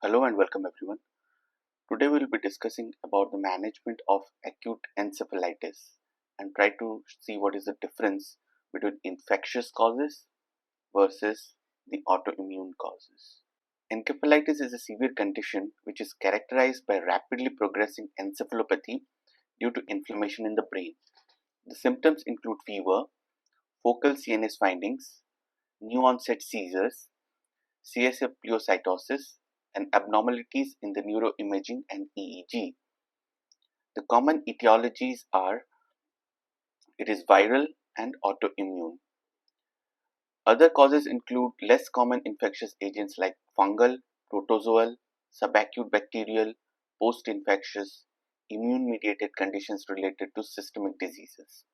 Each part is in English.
Hello and welcome everyone. Today we will be discussing about the management of acute encephalitis and try to see what is the difference between infectious causes versus the autoimmune causes. Encephalitis is a severe condition which is characterized by rapidly progressing encephalopathy due to inflammation in the brain. The symptoms include fever, focal CNS findings, new onset seizures, CSF pleocytosis, and abnormalities in the neuroimaging and EEG. The common etiologies are it is viral and autoimmune. Other causes include less common infectious agents like fungal, protozoal, subacute bacterial, post-infectious, immune-mediated conditions related to systemic diseases.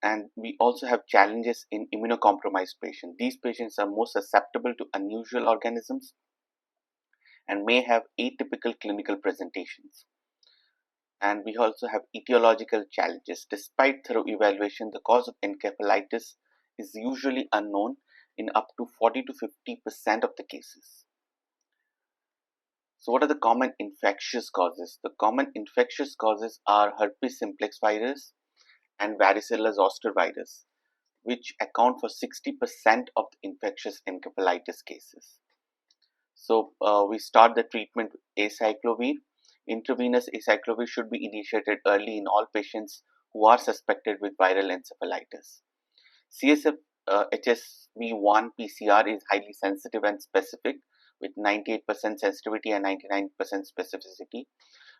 And we also have challenges in immunocompromised patients. These patients are more susceptible to unusual organisms and may have atypical clinical presentations. And we also have etiological challenges. Despite thorough evaluation, the cause of encephalitis is usually unknown in up to 40 to 50% of the cases. So what are the common infectious causes? The common infectious causes are herpes simplex virus and varicella zoster virus, which account for 60% of the infectious encephalitis cases. So we start the treatment with acyclovir. Intravenous acyclovir should be initiated early in all patients who are suspected with viral encephalitis. CSF HSV1 PCR is highly sensitive and specific with 98% sensitivity and 99% specificity,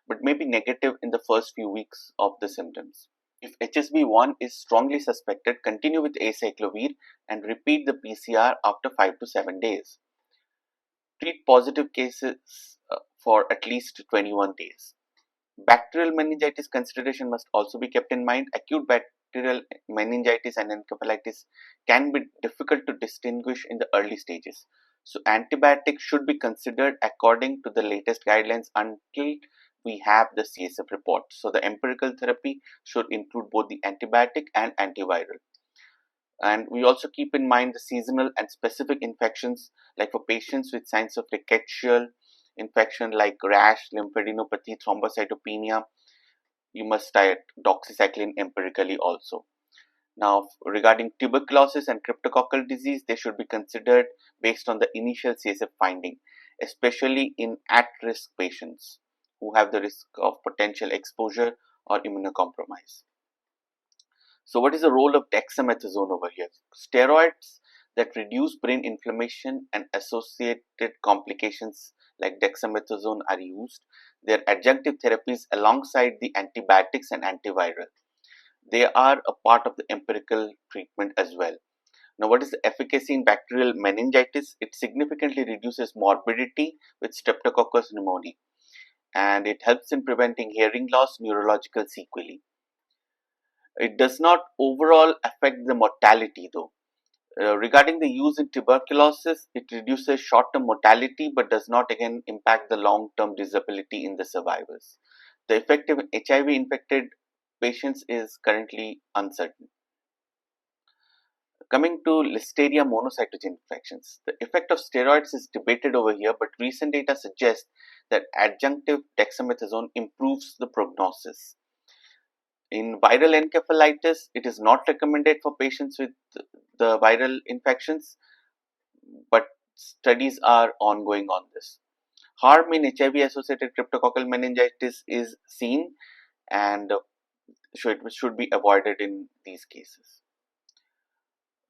but may be negative in the first few weeks of the symptoms. If HSV1 is strongly suspected, continue with acyclovir and repeat the PCR after 5 to 7 days. Treat positive cases for at least 21 days. Bacterial meningitis consideration must also be kept in mind. Acute bacterial meningitis and encephalitis can be difficult to distinguish in the early stages. So antibiotics should be considered according to the latest guidelines until we have the CSF report. So the empirical therapy should include both the antibiotic and antiviral. And we also keep in mind the seasonal and specific infections, like for patients with signs of rickettsial infection like rash, lymphadenopathy, thrombocytopenia, you must start doxycycline empirically also. Now, regarding tuberculosis and cryptococcal disease, they should be considered based on the initial CSF finding, especially in at-risk patients who have the risk of potential exposure or immunocompromise. So what is the role of dexamethasone over here? Steroids that reduce brain inflammation and associated complications like dexamethasone are used. They are adjunctive therapies alongside the antibiotics and antiviral. They are a part of the empirical treatment as well. Now, what is the efficacy in bacterial meningitis? It significantly reduces morbidity with Streptococcus pneumoniae, and it helps in preventing hearing loss, neurological sequelae. It does not overall affect the mortality though. Regarding the use in tuberculosis, it reduces short-term mortality but does not again impact the long-term disability in the survivors. The effect of HIV infected patients is currently uncertain. Coming to Listeria monocytogen infections, the effect of steroids is debated over here, but recent data suggests that adjunctive dexamethasone improves the prognosis. In viral encephalitis, it is not recommended for patients with the viral infections, but studies are ongoing on this. Harm in HIV-associated cryptococcal meningitis is seen and should be avoided in these cases.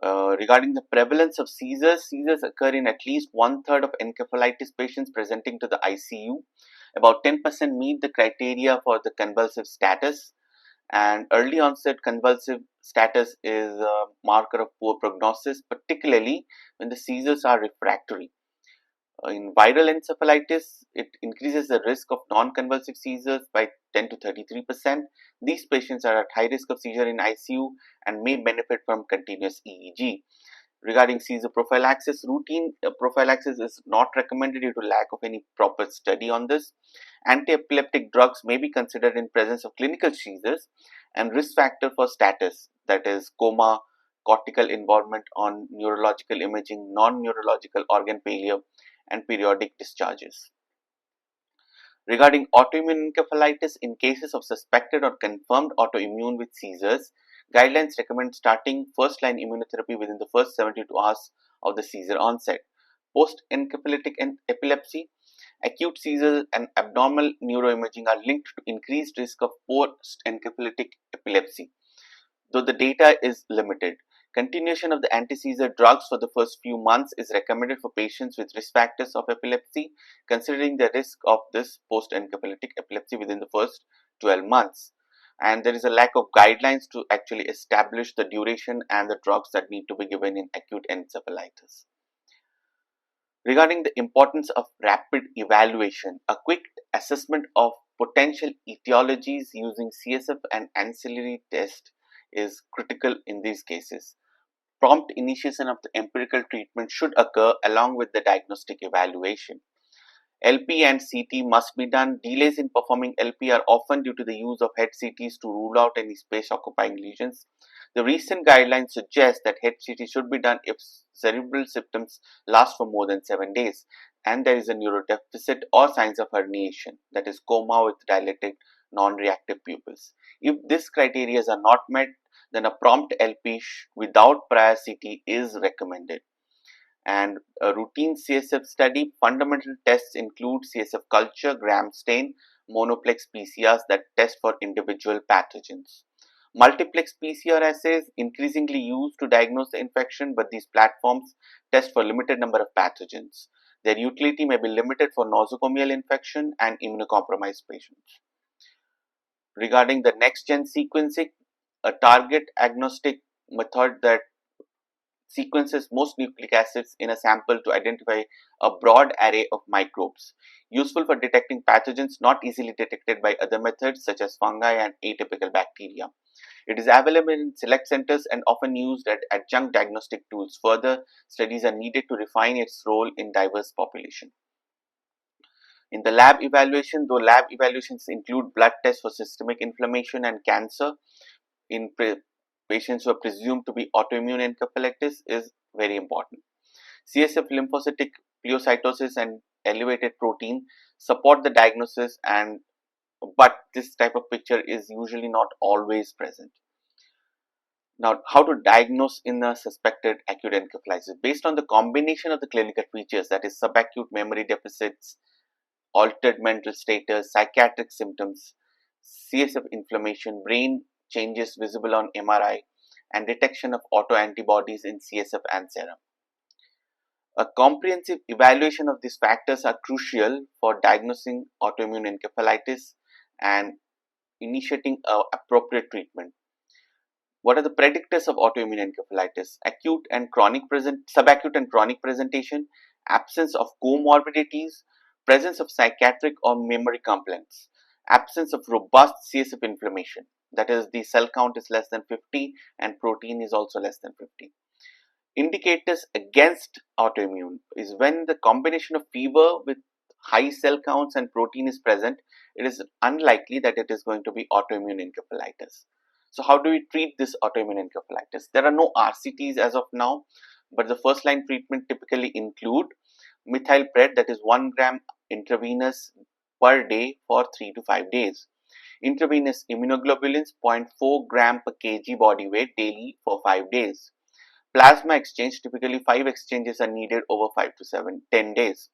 Regarding the prevalence of seizures, seizures occur in at least 1/3 of encephalitis patients presenting to the ICU. About 10% meet the criteria for the convulsive status, and early onset convulsive status is a marker of poor prognosis, particularly when the seizures are refractory. In viral encephalitis, it increases the risk of non-convulsive seizures by 10 to 33%. These patients are at high risk of seizure in ICU and may benefit from continuous EEG. Regarding seizure prophylaxis, routine prophylaxis is not recommended due to lack of any proper study on this. Anti-epileptic drugs may be considered in presence of clinical seizures, and risk factor for status, that is coma, cortical involvement on neurological imaging, non-neurological organ failure, and periodic discharges. Regarding autoimmune encephalitis, in cases of suspected or confirmed autoimmune with seizures, guidelines recommend starting first-line immunotherapy within the first 72 hours of the seizure onset. Post-encephalitic epilepsy, acute seizures and abnormal neuroimaging are linked to increased risk of post-encephalitic epilepsy, though the data is limited. Continuation of the anti-seizure drugs for the first few months is recommended for patients with risk factors of epilepsy, considering the risk of this post-encephalitic epilepsy within the first 12 months. And there is a lack of guidelines to actually establish the duration and the drugs that need to be given in acute encephalitis. Regarding the importance of rapid evaluation, a quick assessment of potential etiologies using CSF and ancillary test is critical in these cases. Prompt initiation of the empirical treatment should occur along with the diagnostic evaluation. LP and CT must be done. Delays in performing LP are often due to the use of head CTs to rule out any space occupying lesions. The recent guidelines suggest that head CT should be done if cerebral symptoms last for more than 7 days and there is a neurodeficit or signs of herniation, that is coma with dilated non-reactive pupils. If these criteria are not met, then a prompt LP without prior CT is recommended. And a routine CSF study, fundamental tests include CSF culture, gram stain, monoplex PCRs that test for individual pathogens. Multiplex PCR assays increasingly used to diagnose the infection, but these platforms test for limited number of pathogens. Their utility may be limited for nosocomial infection and immunocompromised patients. Regarding the next-gen sequencing, a target agnostic method that sequences most nucleic acids in a sample to identify a broad array of microbes, useful for detecting pathogens not easily detected by other methods such as fungi and atypical bacteria. It is available in select centers and often used as adjunct diagnostic tools. Further studies are needed to refine its role in diverse populations. In the lab evaluation, though lab evaluations include blood tests for systemic inflammation and cancer in patients who are presumed to be autoimmune encephalitis is very important. CSF lymphocytic pleocytosis and elevated protein support the diagnosis, but this type of picture is usually not always present. Now, how to diagnose in a suspected acute encephalitis? Based on the combination of the clinical features, that is subacute memory deficits, altered mental status, psychiatric symptoms, CSF inflammation, brain changes visible on MRI, and detection of autoantibodies in CSF and serum. A comprehensive evaluation of these factors are crucial for diagnosing autoimmune encephalitis and initiating appropriate treatment. What are the predictors of autoimmune encephalitis? Acute and chronic subacute and chronic presentation, absence of comorbidities, presence of psychiatric or memory complaints, absence of robust CSF inflammation, that is the cell count is less than 50 and protein is also less than 50. Indicators against autoimmune is when the combination of fever with high cell counts and protein is present, it is unlikely that it is going to be autoimmune encephalitis. So how do we treat this autoimmune encephalitis? There are no RCTs as of now, but the first line treatment typically include methylpred, that is 1 gram intravenous per day for 3 to 5 days. Intravenous immunoglobulins 0.4 gram per kg body weight daily for 5 days. Plasma exchange, typically 5 exchanges are needed over 5 to 10 days.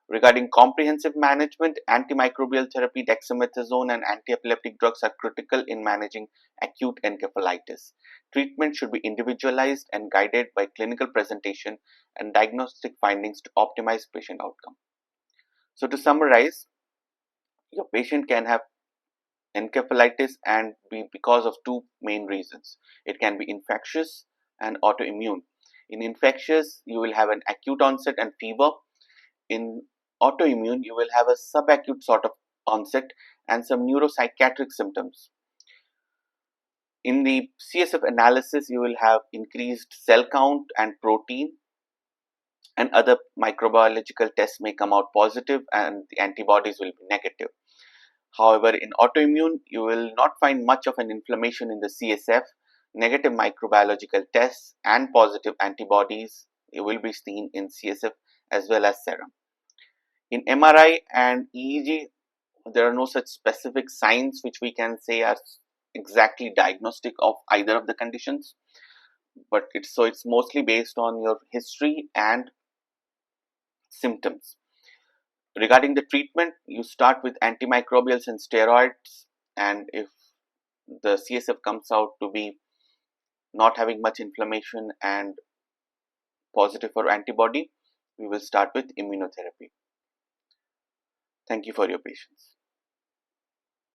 Regarding comprehensive management, antimicrobial therapy, dexamethasone and anti-epileptic drugs are critical in managing acute encephalitis. Treatment should be individualized and guided by clinical presentation and diagnostic findings to optimize patient outcome. So to summarize, your patient can have encephalitis and be because of two main reasons. It can be infectious and autoimmune. In infectious, you will have an acute onset and fever. In autoimmune, you will have a subacute sort of onset and some neuropsychiatric symptoms. In the CSF analysis, you will have increased cell count and protein, and other microbiological tests may come out positive and the antibodies will be negative. However, in autoimmune, you will not find much of an inflammation in the CSF. Negative microbiological tests and positive antibodies will be seen in CSF as well as serum. In MRI and EEG, there are no such specific signs which we can say are exactly diagnostic of either of the conditions, but it's mostly based on your history and symptoms. Regarding the treatment, you start with antimicrobials and steroids, and if the CSF comes out to be not having much inflammation and positive for antibody, we will start with immunotherapy. Thank you for your patience.